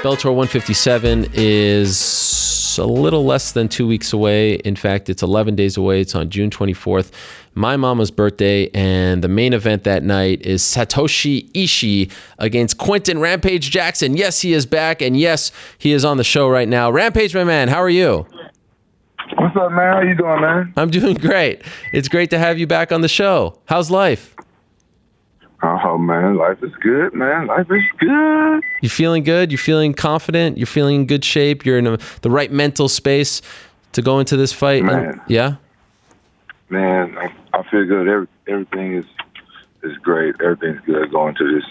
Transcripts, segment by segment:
Bellator 157 is a little less than 2 weeks away. In fact, it's 11 days away. It's on June 24th, my mama's birthday, and the main event that night is Satoshi Ishii against Quinton Rampage Jackson. Yes, he is back, and yes, he is on the show right now. Rampage, my man, how are you? What's up, man? How you doing, man? I'm doing great. It's great to have you back on the show. How's life? Oh, man, life is good, man. Life is good. You feeling good? You feeling confident? You're feeling in good shape? You're in the right mental space to go into this fight? Man. Yeah? Man, I feel good. Everything is great. Everything's good going to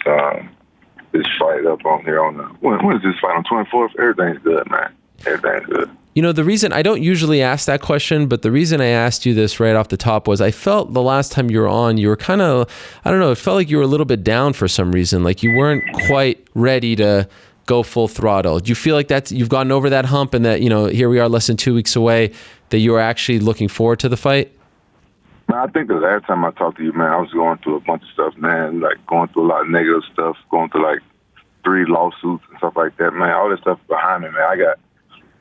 this fight up on here on the... When is this fight? On 24th? Everything's good, man. Everything's good. You know, the reason I don't usually ask that question, but the reason I asked you this right off the top was I felt the last time you were on, you were kind of, I don't know, it felt like you were a little bit down for some reason. Like you weren't quite ready to go full throttle. Do you feel like you've gotten over that hump and that, you know, here we are less than 2 weeks away, that you are actually looking forward to the fight? Man, I think the last time I talked to you, man, I was going through a bunch of stuff, man, like going through a lot of negative stuff, going through like 3 lawsuits and stuff like that, man. All this stuff behind me, man. I got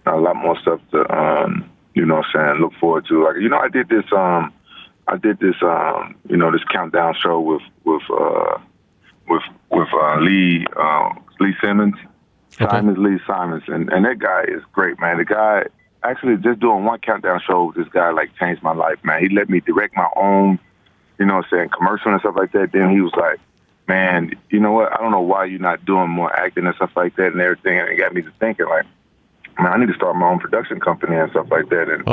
a lot more stuff to, you know what I'm saying, look forward to. Like, you know, I did this, you know, this countdown show with Lee Simmons, Lee Simons, and that guy is great, man. The guy, actually just doing one countdown show with this guy, like, changed my life, man. He let me direct my own, you know what I'm saying, commercial and stuff like that. Then he was like, man, you know what, I don't know why you're not doing more acting and stuff like that and everything. And it got me to thinking, like, man, I need to start my own production company and stuff like that and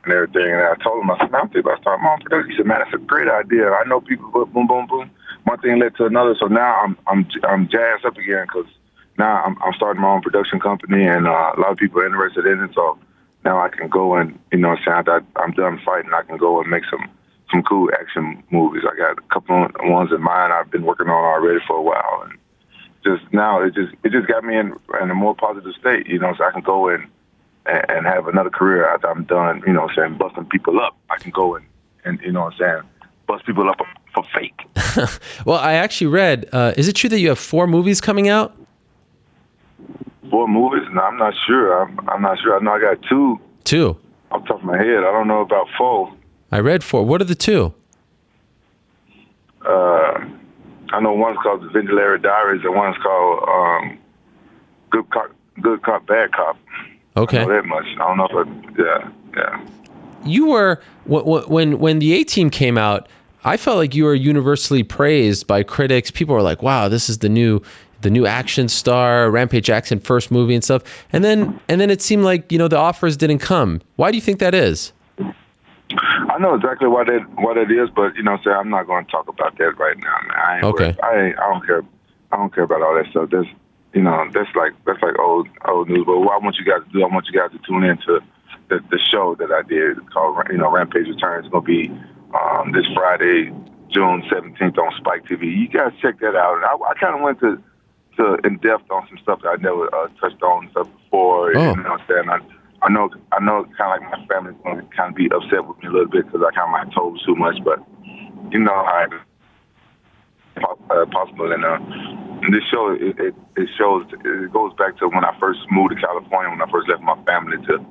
everything. And I told him, I said, man, I'm thinking about starting my own production. He said, man, that's a great idea. I know people, but boom, boom, boom. One thing led to another. So now I'm jazzed up again because now I'm starting my own production company and a lot of people are interested in it. So now I can go and, you know what I'm saying, I'm done fighting. I can go and make some cool action movies. I got a couple of ones in mind I've been working on already for a while. And just now, it just got me in a more positive state, you know, so I can go and have another career after I'm done, you know what I'm saying, busting people up. I can go and you know what I'm saying, bust people up for fake. Well, I actually read, is it true that you have 4 movies coming out? 4 movies? No, I'm not sure. I'm not sure. I know I got 2. 2? Off the top of my head. I don't know about 4. I read 4. What are the 2? I know one's called The Ventilator Diaries and one's called Good Cop, Bad Cop. Okay. I know that much. I don't know if yeah. You were, when the A-Team came out, I felt like you were universally praised by critics. People were like, wow, this is the new action star, Rampage Jackson first movie and stuff. And then it seemed like, you know, the offers didn't come. Why do you think that is? I know exactly what it is, but you know, say I'm not going to talk about that right now, man. I don't care. I don't care about all that stuff. That's, you know, that's like old news. But what I want you guys to do, I want you guys to tune into the show that I did called, you know, Rampage Returns. It's going to be this Friday, June 17th on Spike TV. You guys check that out. I kind of went to in depth on some stuff that I never touched on stuff before. Oh. You know what I'm saying? I know, kind of like my family's going to kind of be upset with me a little bit because I kind of like told too much, but you know how it's possible. And this show, it shows, it goes back to when I first moved to California, when I first left my family to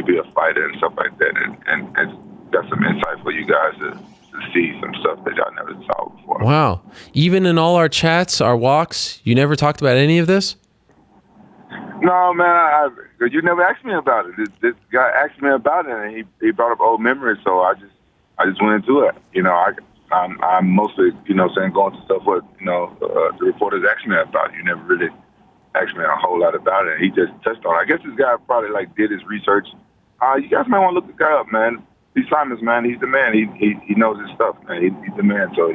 be a fighter and stuff like that. And that's some insight for you guys to see some stuff that y'all never saw before. Wow. Even in all our chats, our walks, you never talked about any of this? No, man, you never asked me about it. This guy asked me about it, and he brought up old memories, so I just went into it. You know, I'm mostly, you know, saying going to stuff what, you know, the reporters asked me about. You never really asked me a whole lot about it. He just touched on it. I guess this guy probably like did his research. You guys might want to look the guy up, man. Lee Simons, man, he's the man. He knows his stuff, man. He's the man. So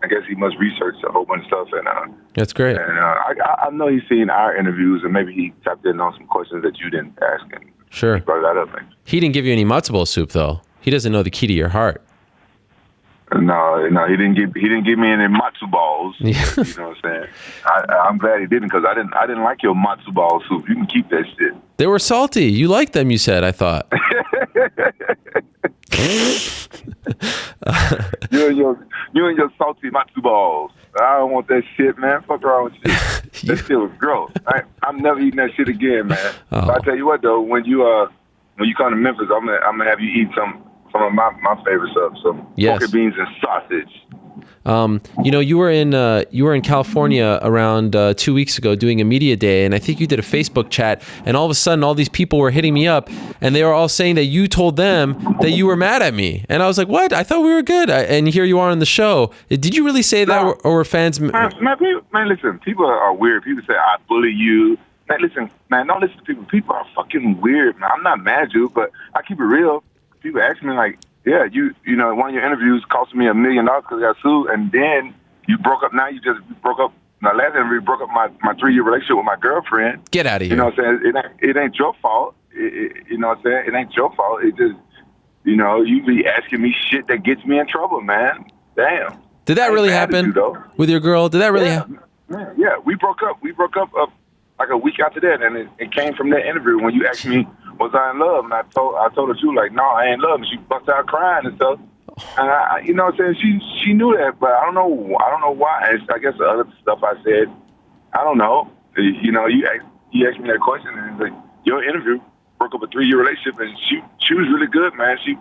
I guess he must research a whole bunch of stuff. And that's great. And I know he's seen our interviews, and maybe he tapped in on some questions that you didn't ask him. Sure. He brought that up. Man. He didn't give you any matzo ball soup, though. He doesn't know the key to your heart. No, he didn't give me any matzo balls. Yeah. You know what I'm saying? I'm glad he didn't, because I didn't like your matzo ball soup. You can keep that shit. They were salty. You liked them, you said, I thought. You and your salty matzo balls. I don't want that shit, man. Fuck wrong with you. That shit was gross. I'm never eating that shit again, man. Oh. But I tell you what, though, when you come to Memphis, I'm gonna have you eat some of my favorite stuff. Some pork and beans and sausage. You were in California around 2 weeks ago doing a media day, and I think you did a Facebook chat, and all of a sudden all these people were hitting me up, and they were all saying that you told them that you were mad at me, and I was like, what? I thought we were good, and here you are on the show. Did you really say that, or were fans? Man, listen, people are weird. People say I bully you. Man, listen, man, don't listen to people. People are fucking weird, man. I'm not mad at you, but I keep it real. People ask me like, yeah, you know, one of your interviews cost me $1 million because I got sued, and then you broke up. Now you broke up. My last interview broke up my 3-year relationship with my girlfriend. Get out of here. You know what I'm saying? It ain't your fault. You know what I'm saying? It ain't your fault. It just, you know, you be asking me shit that gets me in trouble, man. Damn. Did that really happen with your girl? Did that really happen? Yeah, we broke up. We broke up like a week after that, and it came from that interview when you asked me, was I in love? And I told her, too, like, no, I ain't in love. And she busted out crying and stuff. And I, you know what I'm saying? She knew that, but I don't know why. I guess the other stuff I said, I don't know. You know, you asked me that question, and it's like, your interview broke up a 3-year relationship, and she was really good, man. She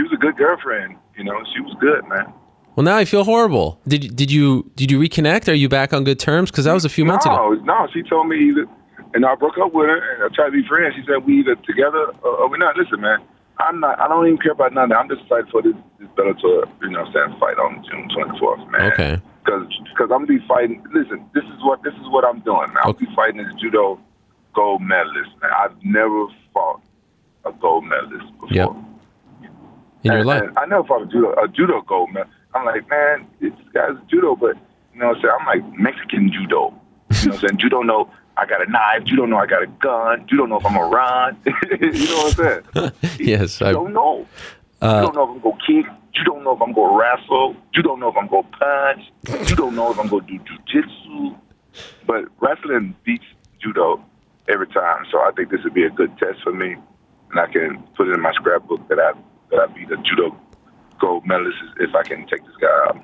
was a good girlfriend. You know, she was good, man. Well, now I feel horrible. Did you reconnect? Are you back on good terms? Because that was a few months ago. No, she told me either. And I broke up with her, and I tried to be friends. She said we either together or we're not. Listen, man, I don't even care about nothing. I'm just excited for this Bellator, you know what I'm saying, fight on June 24th, man. Okay. Because I'm gonna be fighting. Listen, this is what I'm doing, man. I'll be fighting as a judo gold medalist, man. I've never fought a gold medalist before. Yep. In your life. And I never fought a judo gold medalist. I'm like, man, this guy's judo, but you know what I'm saying? I'm like Mexican judo. You know what I'm saying? Judo know I got a knife. You don't know I got a gun. You don't know if I'm gonna run. You know what I'm saying? Yes. You don't know. You don't know if I'm gonna kick. You don't know if I'm gonna wrestle. You don't know if I'm gonna punch. You don't know if I'm gonna do jujitsu. But wrestling beats judo every time. So I think this would be a good test for me, and I can put it in my scrapbook that I beat a judo gold medalist if I can take this guy out.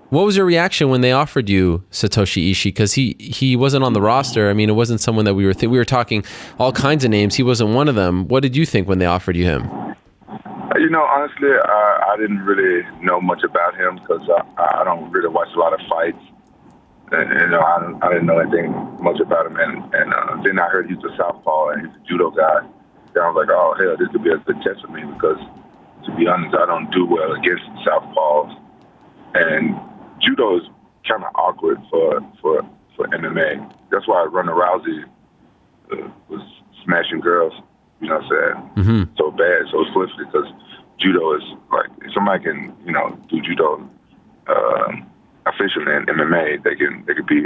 What was your reaction when they offered you Satoshi Ishii? Because he wasn't on the roster. I mean, it wasn't someone that we were talking all kinds of names. He wasn't one of them. What did you think when they offered you him? You know, honestly, I didn't really know much about him because I don't really watch a lot of fights. And, you know, I didn't know anything much about him. And then I heard he's a southpaw and he's a judo guy. Then I was like, oh, hell, this could be a good test for me because, to be honest, I don't do well against southpaws. And judo is kind of awkward for MMA. That's why Ronda Rousey was smashing girls, you know what I'm saying, so bad, so swiftly, because judo is like, if somebody can, you know, do judo officially in MMA, they could be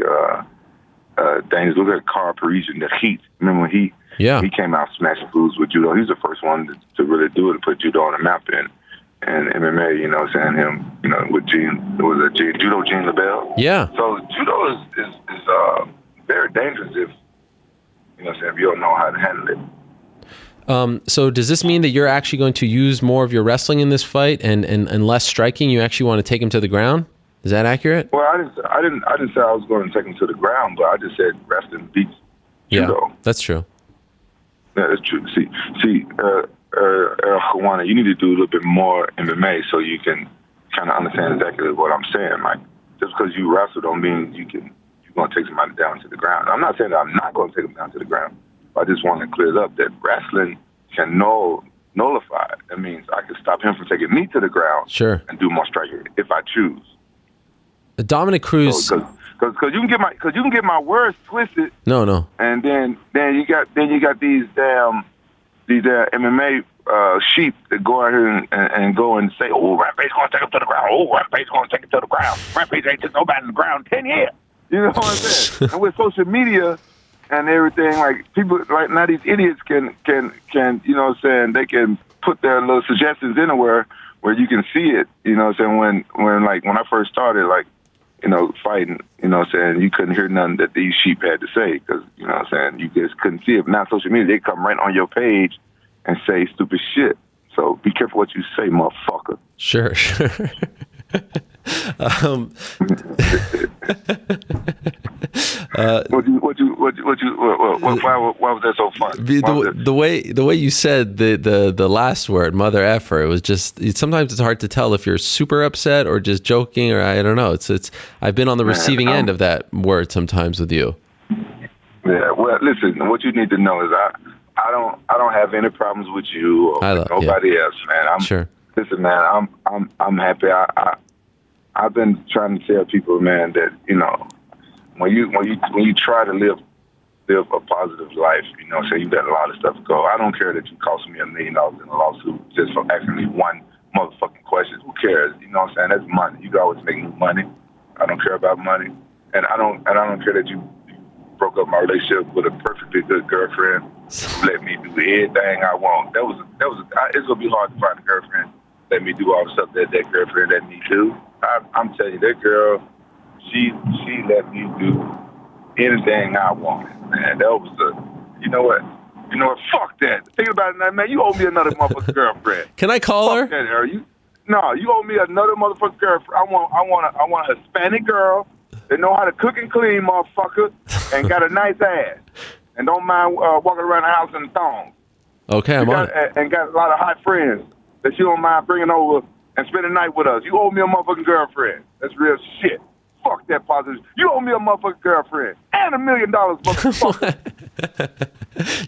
dangerous. Look at Carl Parisian, the Heat. Remember when he came out smashing foods with judo? He was the first one to really do it, to put judo on the map and MMA, you know what I'm saying, him, you know, with Judo Gene LaBelle. Yeah. So judo is very dangerous if, you know what I'm saying, if you don't know how to handle it. So does this mean that you're actually going to use more of your wrestling in this fight and less striking? You actually want to take him to the ground? Is that accurate? Well, I didn't say I was going to take him to the ground, but I just said wrestling beats judo. Yeah, that's true. Yeah, that's true. See, Juana, you need to do a little bit more MMA so you can kind of understand exactly what I'm saying. Like, just because you wrestle don't mean you're going to take somebody down to the ground. I'm not saying that I'm not going to take them down to the ground. I just want to clear it up that wrestling can nullify it. That means I can stop him from taking me to the ground. Sure. And do more striking if I choose. Dominic Cruz. Because you can get my words twisted. No. And then you got these MMA sheep that go out here and go and say, oh, Rampage going to take him to the ground. Oh, Rampage going to take him to the ground. Rampage ain't took nobody to the ground in 10 years. You know what I'm saying? And with social media and everything, like, people, like, now these idiots can you know what I'm saying, they can put their little suggestions anywhere where you can see it. You know what I'm saying? When I first started, like, you know, fighting, you know what I'm saying, you couldn't hear nothing that these sheep had to say because, you know what I'm saying, you just couldn't see it. But now social media, they come right on your page and say stupid shit. So be careful what you say, motherfucker. Sure. Why was that so funny? The way you said the last word, mother effer, it was just, sometimes it's hard to tell if you're super upset or just joking, or I don't know. It's I've been on the receiving end of that word sometimes with you. Yeah, well, listen, what you need to know is I don't have any problems with you or with nobody else, man. Sure. Listen, man, I'm happy. I've been trying to tell people, man, that when you try to live a positive life, say you got a lot of stuff to go. I don't care that you cost me $1 million in a lawsuit just for asking me one motherfucking question. Who cares? You know what I'm saying? That's money. You can always make new money. I don't care about money, and I don't care that you broke up my relationship with a perfectly good girlfriend. Let me do everything I want. It's gonna be hard to find a girlfriend let me do all the stuff that girlfriend let me do. I'm telling you, that girl, she let me do anything I wanted, man. That was you know what? Fuck that. Think about it now, man. You owe me another motherfucking girlfriend. Can I call her? That, you owe me another motherfucking girlfriend. I want a Hispanic girl that know how to cook and clean, motherfucker, and got a nice ass, and don't mind walking around the house in thongs. Okay, I'm on it. And got a lot of hot friends that you don't mind bringing over and spend the night with us. You owe me a motherfucking girlfriend. That's real shit. Fuck that positive. You owe me a motherfucking girlfriend and $1 million, motherfucker.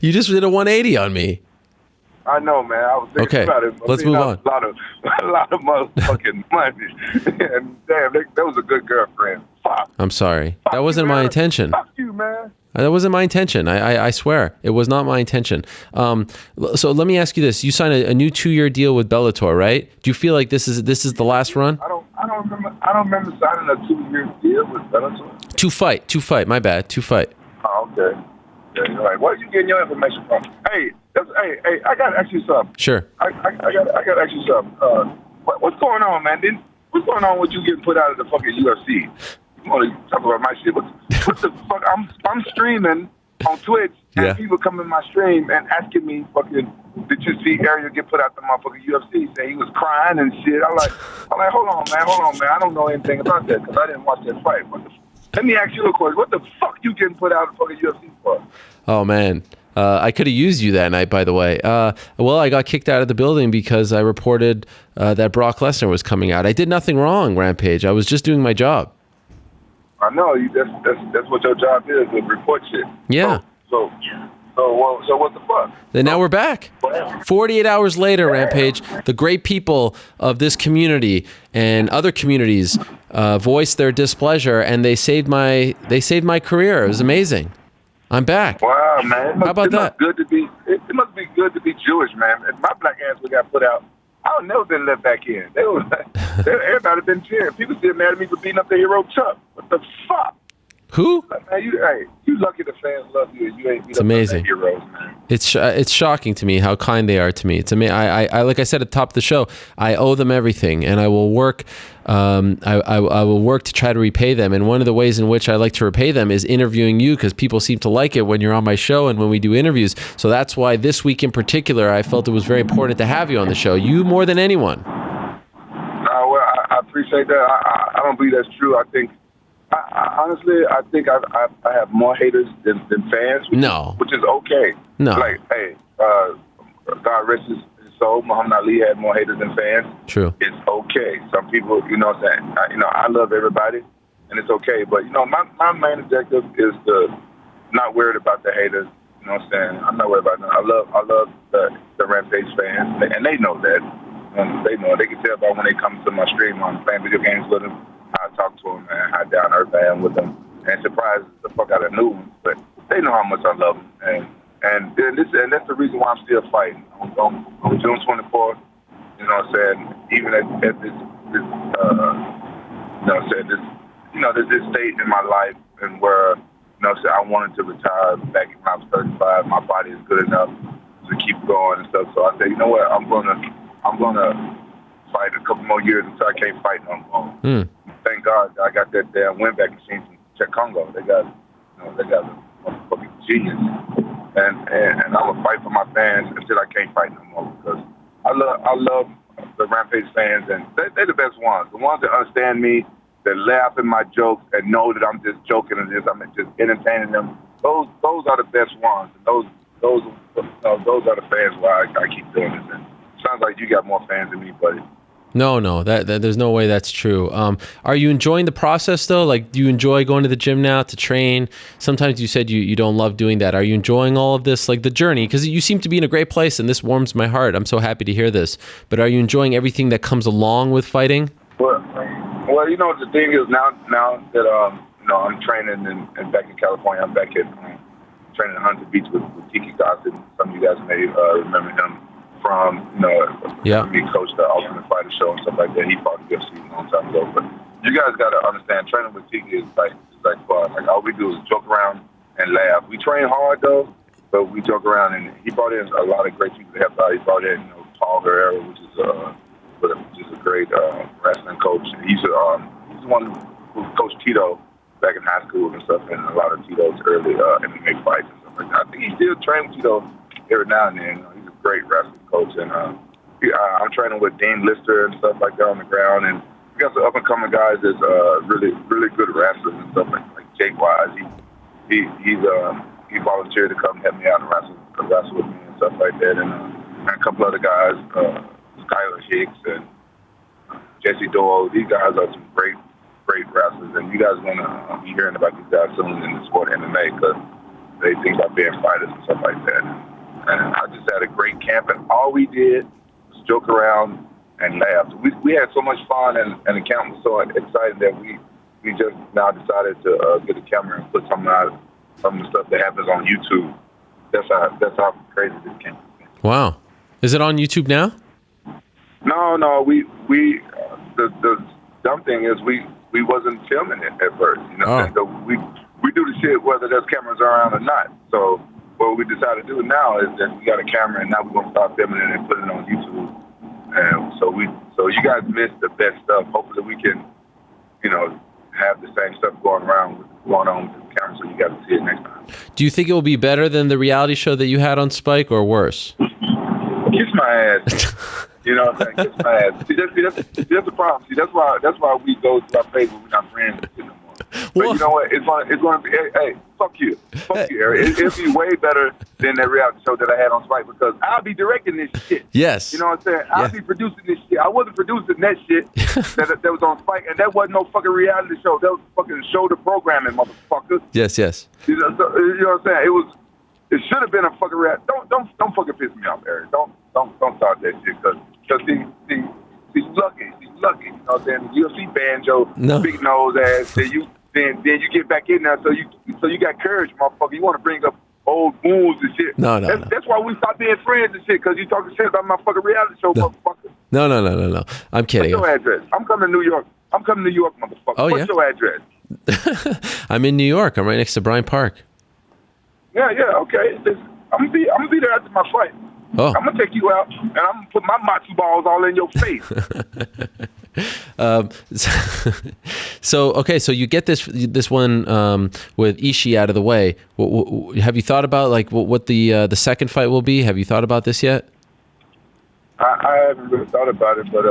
You just did a 180 on me. I know, man. I was thinking about it. Let's move on. A lot of motherfucking money. And damn, that was a good girlfriend. Fuck. I'm sorry. That wasn't my intention. Fuck you, man. That wasn't my intention. I swear. It was not my intention. So let me ask you this. You signed a new 2-year deal with Bellator, right? Do you feel like this is the last run? I don't remember signing a 2-year deal with Bellator. Two fight. My bad. 2 fight. Oh, okay. Yeah, you're right. Where are you getting your information from? Hey, I got to ask you something. Sure. I got to ask you something. What's going on, man? What's going on with you getting put out of the fucking UFC? You want to talk about my shit? What the fuck? I'm streaming on Twitch, and people come in my stream and asking me, fucking, did you see Ariel get put out the motherfucking UFC? Saying he was crying and shit. I'm like, hold on, man. I don't know anything about that because I didn't watch that fight. Let me ask you a question. What the fuck you getting put out of the fucking UFC for? Oh, man. I could have used you that night, by the way. Well, I got kicked out of the building because I reported that Brock Lesnar was coming out. I did nothing wrong, Rampage. I was just doing my job. I know. That's what your job is, to report shit. Yeah. So what the fuck? Then now we're back. 48 hours later, Rampage, the great people of this community and other communities voiced their displeasure, and they saved my career. It was amazing. I'm back. Wow, man. How about that? It must be good to be Jewish, man. If my black ass would got put out, I would never been let back in. Everybody been cheering. People still mad at me for beating up the hero Chuck. What the fuck? Who? Man, you lucky the fans love you and you ain't beat up amazing. The heroes, man. It's shocking to me how kind they are to me. It's amazing. I like I said at the top of the show, I owe them everything, and I will work. I will work to try to repay them. And one of the ways in which I like to repay them is interviewing you, because people seem to like it when you're on my show and when we do interviews. So that's why this week in particular, I felt it was very important to have you on the show. You more than anyone. Well, I appreciate that. I don't believe that's true. I think. Honestly, I think I have more haters than fans. Which is okay. No. Like, hey, God rest his soul. Muhammad Ali had more haters than fans. True. It's okay. Some people, what I'm saying, I love everybody, and it's okay. But, my main objective is to not worried about the haters. You know what I'm saying? I'm not worried about them. I love the Rampage fans, and they know that. They know. They can tell by when they come to my stream on playing video games with them. I talk to them, man, how down earth I am with them, and surprise the fuck out of new ones. But they know how much I love them, and that's the reason why I'm still fighting. On June 24th, you know what I'm saying? Even at this this state in my life, and where I wanted to retire back when I was 35. My body is good enough to keep going and stuff. So I said, you know what? I'm gonna fight a couple more years until I can't fight no more. Thank God I got that damn win back machine from Czech Congo. They got a fucking genius. and I'm gonna fight for my fans until I can't fight no more because I love the Rampage fans, and they're the best ones. The ones that understand me, that laugh at my jokes, and know that I'm just joking and I'm just entertaining them. Those are the best ones. And those are the fans why I keep doing this. And it sounds like you got more fans than me, buddy. No, that there's no way that's true. Are you enjoying the process though? Like, do you enjoy going to the gym now to train? Sometimes you said you don't love doing that. Are you enjoying all of this, like the journey? Because you seem to be in a great place, and this warms my heart. I'm so happy to hear this. But are you enjoying everything that comes along with fighting? Well, the thing is now that I'm training and back in California. I'm back at training in Huntington Beach with Tiki Dawson. Some of you guys may remember him from me coached the Ultimate Fighter show and stuff like that. He fought the UFC a long time ago. But you guys got to understand, training with Tiki is like fun. Like all we do is joke around and laugh. We train hard though, but we joke around. And he brought in a lot of great people to help out. He brought in Paul Herrera, which is a great wrestling coach. He's the one who coached Tito back in high school and stuff, and a lot of Tito's early MMA fights and stuff like that. I think he still trains with Tito every now and then. He's a great wrestling coach, and I'm training with Dean Lister and stuff like that on the ground, and we got some up-and-coming guys that's really, really good wrestlers and stuff like Jake Wise. He volunteered to come help me out and wrestle with me and stuff like that, and a couple other guys, Skylar Hicks and Jesse Doyle. These guys are some great wrestlers, and you guys are going to be hearing about these guys soon in the sport of MMA because they think about being fighters and stuff like that. And I just had a great camp, and all we did was joke around and laugh. We had so much fun, and the camp was so exciting that we just now decided to get a camera and put some of the stuff that happens on YouTube. That's how crazy this camp is. Wow. Is it on YouTube now? No. The dumb thing is we wasn't filming it at first. So we do the shit whether there's cameras around or not. So what we decided to do now is that we got a camera, and now we're gonna start filming it and putting it on YouTube. And so you guys missed the best stuff. Hopefully we can, have the same stuff going on with the camera, so you guys can see it next time. Do you think it will be better than the reality show that you had on Spike, or worse? Kiss my ass. You know what I'm saying? Kiss my ass. See, that's the problem. See, that's why we go to our face when we're not friends no more. But you know what? It's going to be. Hey, fuck you, Eric. It'll be way better than that reality show that I had on Spike because I'll be directing this shit. Yes. You know what I'm saying? I'll be producing this shit. I wasn't producing that shit that was on Spike, and that wasn't no fucking reality show. That was fucking shoulder programming, motherfucker. Yes. You know what I'm saying? It should have been a fucking reality. Don't fucking piss me off, Eric. Don't start that shit because he's lucky. You know what I'm saying? The UFC banjo, big nose ass. Then you get back in there, so you got courage, motherfucker. You want to bring up old wounds and shit. No. That's why we stopped being friends and shit, because you talking shit about my fucking reality show, motherfucker. No. I'm kidding. What's your address? I'm coming to New York. Motherfucker. Oh, What's your address? I'm in New York. I'm right next to Bryant Park. Yeah, okay. I'm gonna be there after my fight. Oh. I'm gonna take you out, and I'm gonna put my matzo balls all in your face. So you get this one with Ishii out of the way. Have you thought about what the second fight will be? Have you thought about this yet? I haven't really thought about it, but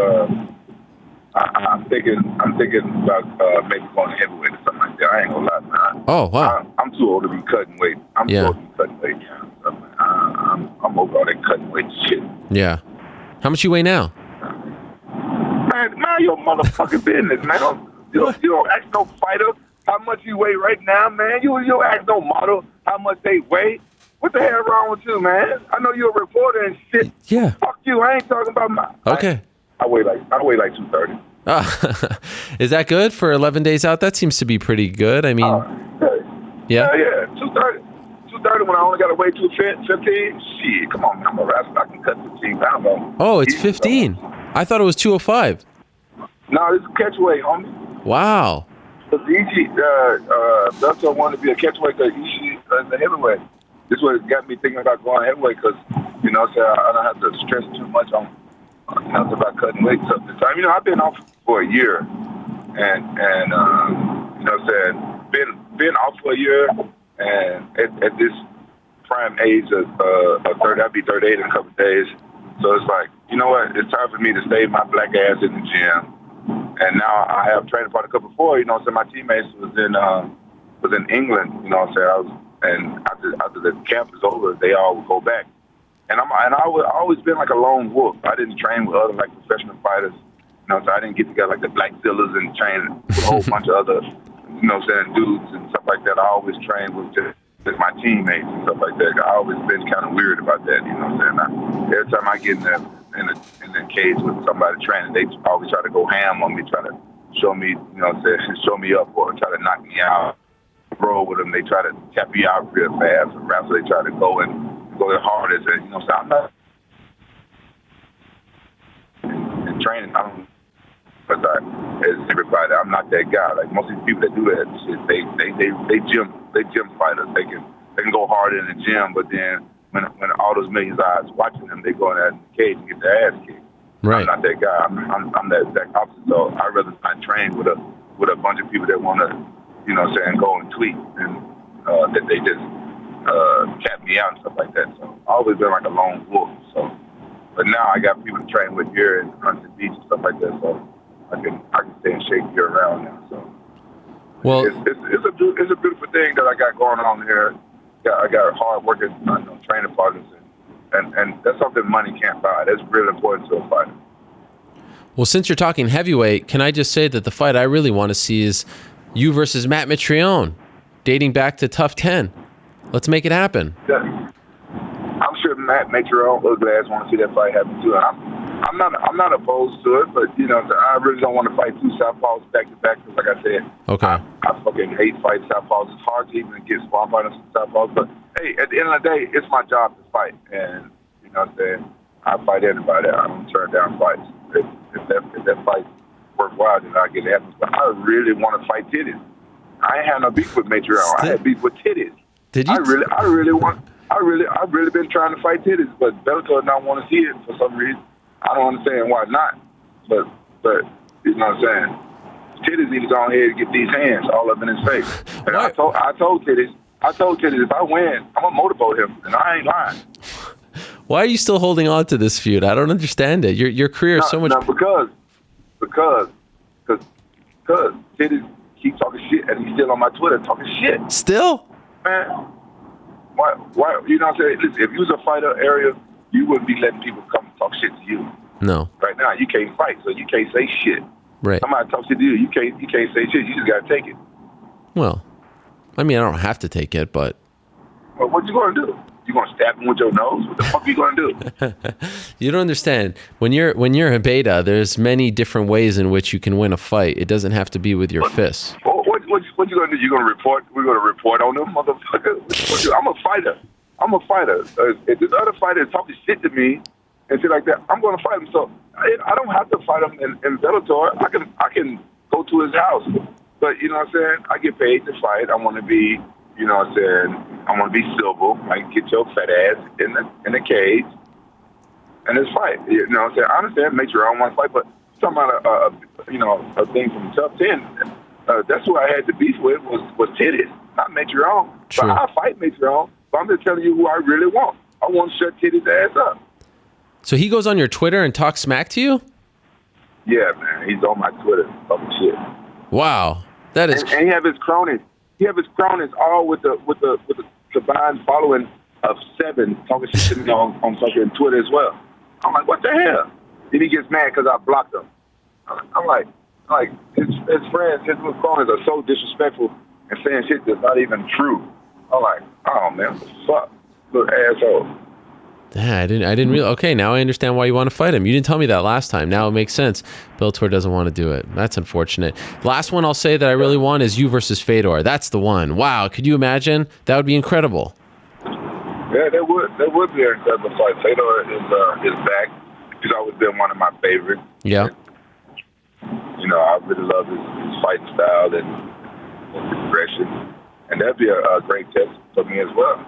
I'm thinking about maybe going heavyweight or something like that. I ain't gonna lie, man. Oh wow! I'm too old to be cutting weight. Too old to be cutting weight. Yeah. I'm over all that cutting weight shit. Yeah. How much you weigh now? Man, mind your motherfucking business, man. You don't ask no fighter how much you weigh right now, man. You don't ask no model how much they weigh. What the hell wrong with you, man? I know you're a reporter and shit. Yeah. Fuck you. I ain't talking about my. Okay. I weigh like 230. Is that good for 11 days out? That seems to be pretty good. I mean, yeah, 230. 230 when I only got to weigh 215. Shit, come on, man. I'm a wrestler. I can cut 15 pounds off. Oh, it's 15. I thought it was 205. No, it's a catchweight, homie. Wow. Because Ishii, Bellator wanted to be a catchweight because Ishii is a heavyweight. This is what got me thinking about going heavyweight because, I don't have to stress too much on about cutting weight stuff this time. I've been off for a year, and been off for a year, and at this prime age of 30. I'll be 38 in a couple of days. So it's like, you know what? It's time for me to save my black ass in the gym. And now I have training partner before. You know, so my teammates was in England. You know, and after the camp is over, they all would go back. And I always been like a lone wolf. I didn't train with other like professional fighters. You know, so I didn't get together like the Black Zillas and train with a whole bunch of other, you know, dudes and stuff like that. I always trained with just my teammates and stuff like that. I always been kind of weird about that. You know what I'm saying? Every time I get in the cage with somebody training, they always try to go ham on me, try to show me, you know what I'm saying, show me up or try to knock me out. Roll with them, they try to tap you out real fast. And so they try to go their hardest. And, you know, so I'm not in training. As everybody, I'm not that guy. Like most of these people that do that shit, they gym fighters. They can go hard in the gym, but then when all those millions of eyes watching them, they go in that cage and get their ass kicked. Right. I'm not that guy. I'm that exact opposite. So I'd rather not train with a bunch of people that want to, you know what I'm saying, go and tweet and that they just cap me out and stuff like that. So I've always been like a lone wolf. So, but now I got people to train with here in Huntington Beach and stuff like that. So I can stay in shape year round now. So well, it's a beautiful thing that I got going on here. I got hard working training partners and that's something money can't buy. That's really important to a fighter. Well, since you're talking heavyweight, can I just say that the fight I really want to see is you versus Matt Mitrione, dating back to TUF 10. Let's make it happen. Yeah. I'm sure Matt Mitrione, ugly ass, want to see that fight happen too. I'm not opposed to it, but you know, I really don't want to fight two southpaws back to back because, like I said, okay, I fucking hate fighting southpaws. It's hard to even get small fighters from southpaws, but hey, at the end of the day, it's my job to fight, and you know what I'm saying. I fight anybody. I don't turn down fights. If that fight's worthwhile, then I get it happen. But I really want to fight titties. I ain't had no beef with Mitrione. I had beef with titties. Did you? I've really been trying to fight titties, but Bellator don't want to see it for some reason. I don't understand why not, but you know what I'm saying. Titties need to go ahead and get these hands all up in his face. And I told Titties, if I win, I'm gonna motorboat him, and I ain't lying. Why are you still holding on to this feud? I don't understand it. Your career is so much. No, because Titties keep talking shit, and he's still on my Twitter talking shit. Still? Man, why? You know what I'm saying? Listen, if you was a fighter area, you wouldn't be letting people come talk shit to you. No. Right now, you can't fight, so you can't say shit. Right. Somebody talks shit to you, you can't say shit. You just gotta take it. Well, I mean, I don't have to take it, but. Well, what you gonna do? You gonna stab him with your nose? What the fuck you gonna do? You don't understand. When you're a beta, there's many different ways in which you can win a fight. It doesn't have to be with your fists. What you gonna do? You gonna report? We're gonna report on them, motherfucker. I'm a fighter. If this other fighter is talking shit to me and shit like that, I'm gonna fight him. So I don't have to fight him in Bellator. I can go to his house. But you know what I'm saying? I get paid to fight. I want to be, you know what I'm saying? I want to be civil. Like get your fat ass in the cage and let's fight. You know what I'm saying? I understand. Make sure I don't want to fight, but talking about a thing from TUF 10. That's who I had to beef with was Titties, not Mitrione. But I fight Mitrione. But I'm just telling you who I really want. I want to shut Titties' ass up. So he goes on your Twitter and talks smack to you? Yeah, man. He's on my Twitter talking shit. Wow, that is. And he have his cronies. He have his cronies all with the combined following of 7 talking shit to me on fucking Twitter as well. I'm like, what the hell? Then he gets mad because I blocked him. I'm like his friends, his little cronies are so disrespectful and saying shit that's not even true. I'm like, oh man, what the fuck, little asshole. Yeah, I didn't really. Okay, now I understand why you want to fight him. You didn't tell me that last time. Now it makes sense. Bellator doesn't want to do it. That's unfortunate. Last one I'll say that I really want is you versus Fedor. That's the one. Wow, could you imagine? That would be incredible. Yeah, that would be an incredible fight. Fedor is back. He's always been one of my favorites. Yeah. You know, I really love his fighting style and aggression, and that'd be a great test for me as well.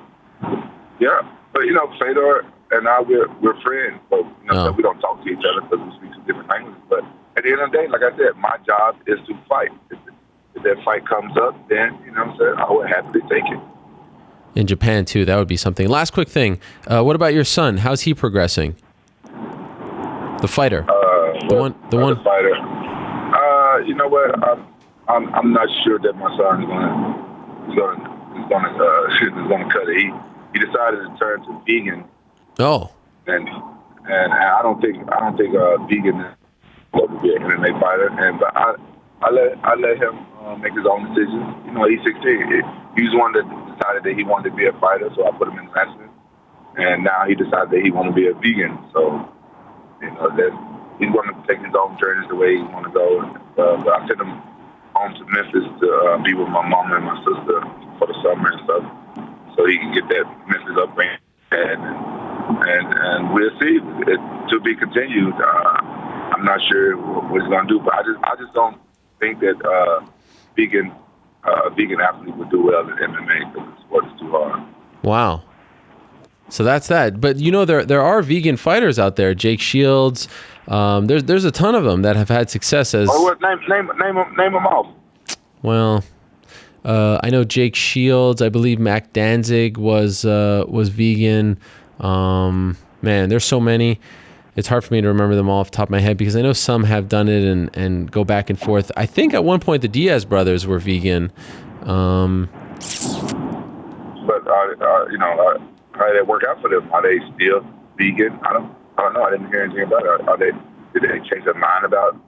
Yeah, but you know, Fedor and I, we're friends, so you know, we don't talk to each other because we speak some different languages. But at the end of the day, like I said, my job is to fight. If that fight comes up, then you know what I'm saying, I would happily take it. In Japan too, that would be something. Last quick thing. What about your son? How's he progressing? The fighter. The one. The fighter. You know what? I'm not sure that my son is gonna cut it. He decided to turn to vegan. Oh. And I don't think vegan is going to be an MMA fighter. But I let him make his own decisions. You know, he's 16. He was the one that decided that he wanted to be a fighter, so I put him in wrestling. And now he decided that he wanted to be a vegan. So, you know, that he's going to take his own journeys the way he want to go. But I sent him home to Memphis to be with my mom and my sister for the summer and stuff, so he can get that Memphis upbringing. And we'll see. To be continued. I'm not sure what he's going to do, but I just don't think that a vegan athlete would do well in MMA because the sport is too hard. Wow. So that's that. But you know, there are vegan fighters out there. Jake Shields. There's a ton of them that have had success as. Oh, name them off. Well, I know Jake Shields. I believe Mac Danzig was vegan. Man, there's so many. It's hard for me to remember them all off the top of my head because I know some have done it and go back and forth. I think at one point the Diaz brothers were vegan. But you know, how did it work out for them? Are they still vegan? I don't know. I didn't hear anything about it. Did they change their mind about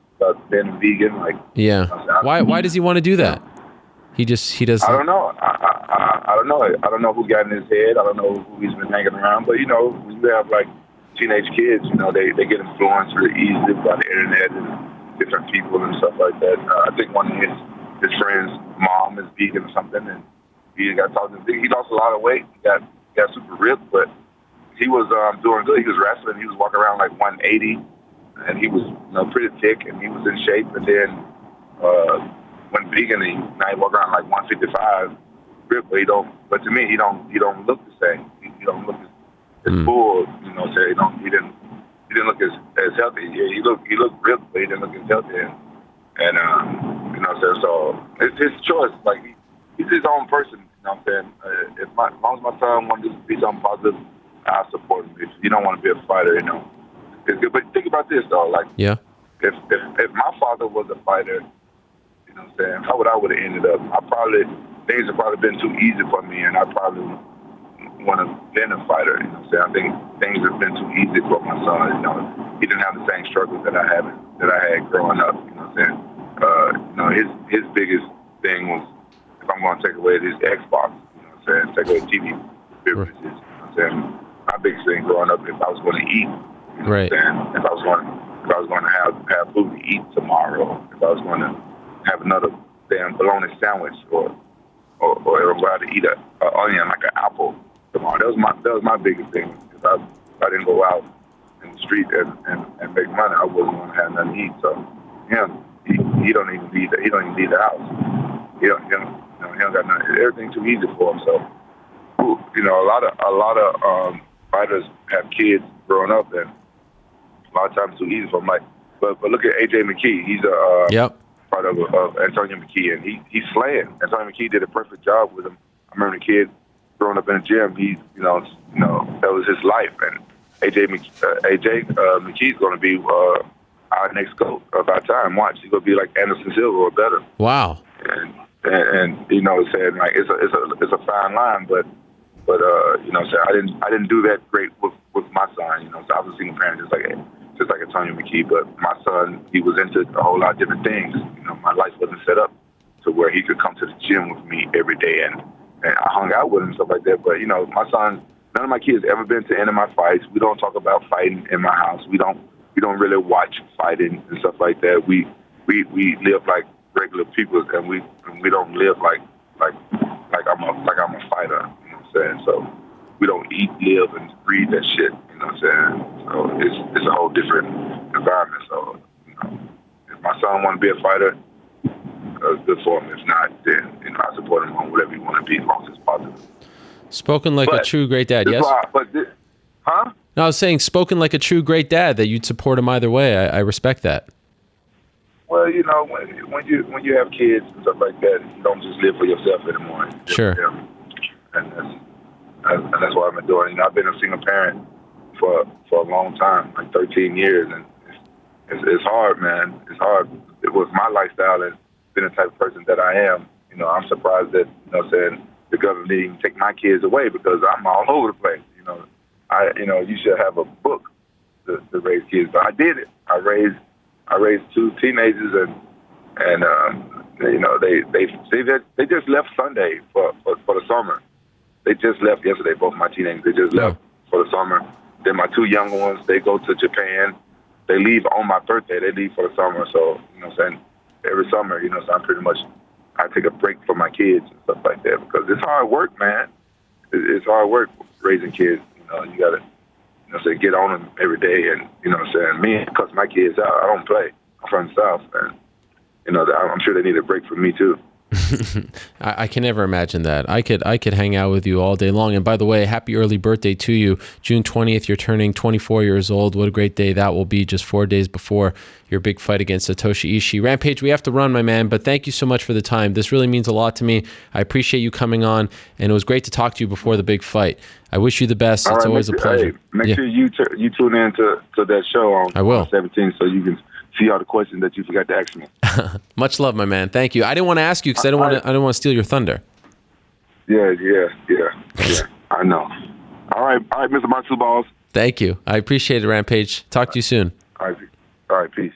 being vegan? Like, yeah. Why does he want to do that? He does. I don't know. I don't know. I don't know who got in his head. I don't know who he's been hanging around. But you know, when you have like teenage kids, you know, they get influenced really easily by the internet and different people and stuff like that. I think one of his friends' mom is vegan or something, and he got talking. He lost a lot of weight. He got super ripped, but he was doing good. He was wrestling. He was walking around like 180, and he was pretty thick, and he was in shape. And then went vegan, and now he walk around like 155, ripped. But to me, he don't look the same. He don't look as full. You know, so he didn't look as healthy. Yeah, he looked ripped, but he didn't look as healthy. And you know, so it's his choice. Like he's his own person. You know what I'm saying? As long as my son wanted to be something positive, I support him. If you don't want to be a fighter, you know, it's good. But think about this though, like if my father was a fighter, you know what I'm saying, how would I have ended up? Things have probably been too easy for me, and I probably want to been a fighter. You know what I'm saying? I think things have been too easy for my son. You know, he didn't have the same struggles that I had growing up. You know what I'm saying? You know, his biggest thing was, if I'm going to take away this Xbox, you know what I'm saying, take away TV privileges, you know what I'm saying. My biggest thing growing up, if I was going to eat, you know what I'm saying, if I was going to have food to eat tomorrow, if I was going to have another damn bologna sandwich, or rather eat an onion like an apple tomorrow. That was my biggest thing. If I didn't go out in the street and make money, I wasn't going to have nothing to eat. So he don't even leave the house. He don't got nothing. Everything's too easy for him. So, you know, a lot of fighters have kids growing up, and a lot of times it's too easy for them. Like, but look at AJ McKee. He's a part of Antonio McKee, and he's slaying. Antonio McKee did a perfect job with him. I remember the kid growing up in the gym. He, you know, that was his life. And AJ McKee's going to be our next GOAT of our time. Watch, he's going to be like Anderson Silva or better. Wow. And you know, saying like it's a fine line, but you know, so I didn't do that great with my son. You know, so I was a single parent just like Antonio McKee, but my son, he was into a whole lot of different things. You know, my life wasn't set up to where he could come to the gym with me every day, and I hung out with him and stuff like that. But you know, my son, none of my kids ever been to any of my fights. We don't talk about fighting in my house. We don't really watch fighting and stuff like that. We live like regular people, and we don't live like I'm a fighter. You know what I'm saying? So we don't eat, live, and breathe that shit. You know what I'm saying? So it's a whole different environment. So you know, if my son want to be a fighter, it's good for him. If not, then you know, I support him on whatever he want to be, as long as it's positive. Spoken like a true great dad. Yes. Huh? No, I was saying spoken like a true great dad, that you'd support him either way. I respect that. Well, you know, when you have kids and stuff like that, you don't just live for yourself anymore. Sure. And and that's what I've been doing. You know, I've been a single parent for a long time, like 13 years, and it's hard, man. It's hard. It was my lifestyle and being the type of person that I am. You know, I'm surprised that, you know, saying the government didn't take my kids away because I'm all over the place. You know, you should have a book to raise kids, but I did it. I raised two teenagers, and you know, they just left Sunday for the summer. They just left yesterday. Both my teenagers, they just left for the summer. Then my two younger ones, they go to Japan. They leave on my birthday. They leave for the summer. So, you know what I'm saying, every summer, you know, so I'm pretty much, I take a break for my kids and stuff like that because it's hard work, man. It's hard work raising kids. You know, you got to, you know, say, get on them every day. And, you know what I'm saying, me, cuss my kids out. I don't play. I'm from the South, and, you know, I'm sure they need a break from me, too. I can never imagine that. I could hang out with you all day long. And by the way, happy early birthday to you. June 20th, you're turning 24 years old. What a great day that will be, just 4 days before your big fight against Satoshi Ishii. Rampage, we have to run, my man, but thank you so much for the time. This really means a lot to me. I appreciate you coming on, and it was great to talk to you before the big fight. I wish you the best. It's always a pleasure. Hey, make sure you tune in to that show on 17th so you can see all the questions that you forgot to ask me. Much love, my man. Thank you. I didn't want to ask you because I don't want to steal your thunder. Yeah. I know. All right, Mr. Matsu Balls. Thank you. I appreciate it, Rampage. Talk to you soon. All right, peace.